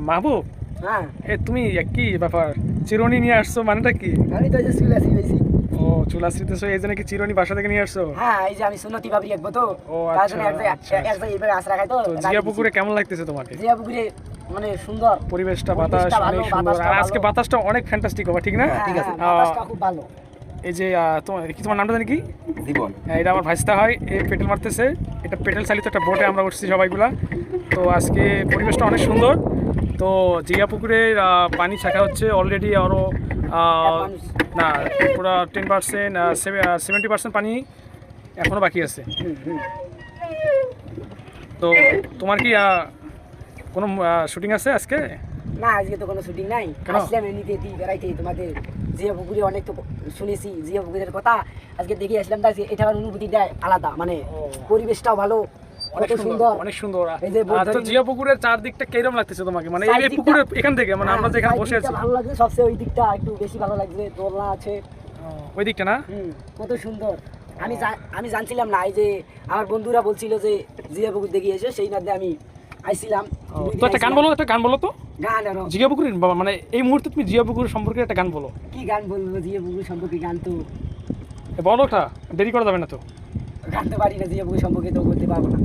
মাহবুব, হ্যাঁ তুমি কি ব্যাপার, চিরুনি নিয়ে আসছো মানেটা কি? আমি তো এই যে চুলে আসি বেশি। ও, চুল আসতেছো, এই জন্য কি চিরুনি বাসা থেকে নিয়ে আসছো? হ্যাঁ এই যে আমি সুন্নতি ভাবি একবো তো, ও তার আচ্ছা জন্য আচ্ছা এক জায়গায় এইভাবে আশ্রা খাই তো। তো জিয়া পুকুরে কেমন লাগতেছে তোমাকে? জিয়া পুকুরে মানে সুন্দর পরিবেশটা, বাতাস ভালো, অনেক সুন্দর, আর আজকে বাতাসটা অনেক ফ্যান্টাস্টিক হবে, ঠিক না? ঠিক আছে, বাতাসটা খুব ভালো। এই যে তোমার নামটা জানি কি? জীবন। হ্যাঁ, এটা আমার ভাইস্তা হয়, এই পেটেল মারতেছে। এটা পেটেল চালিত একটা বোটে আমরা উঠছি সবাইগুলা। তো আজকে পরিবেশটা অনেক সুন্দর। তো জিয়া পুকুরের পানি ছাকা হচ্ছে অলরেডি, আরও না পুরো 10%, 70% পানি এখনও বাকি আছে। তো তোমার কি কোনো শুটিং আছে আজকে? না আজকে তো কোনো শুটিং নাই, কেন? আসলাম এমনিতে বেড়াইতে তোমাদের জিয়া পুকুরে। অনেক তো শুনেছি জিয়া পুকুরের কথা, আজকে দেখে আসলাম। তাই এটা আমার অনুভূতিটা আলাদা, মানে পরিবেশটাও ভালো, অনেক কত সুন্দর। অনেক সুন্দর। এই যে তো জিয়া পুকুরের চারদিকটা কিরকম লাগতেছে তোমাকে, মানে এই পুকুরের এখান থেকে, মানে আমরা যেখানে বসে আছি? ভালো লাগছে, সবচেয়ে ওই দিকটা একটু বেশি ভালো লাগছে, দোলনা আছে। ওই দিকটা না? কত সুন্দর। আমি জানছিলাম না, এই যে আমার বন্ধুরা বলছিল যে জিয়া পুকুর দেখে এসে, সেই মধ্যে আমি আইছিলাম। তো একটা গান বলো, একটা গান বলো তো। গান আরো জিয়া পুকুরের মানে এই মুহূর্তে তুমি জিয়া পুকুর সম্পর্কে একটা গান বলো। কি গান বলবো জিয়া পুকুর সম্পর্কে? গান তো বলো, ওটা দেরি করা যাবে না তো। গান তো পারি না, জিয়া পুকুর সম্পর্কে তো বলতে পারবো না।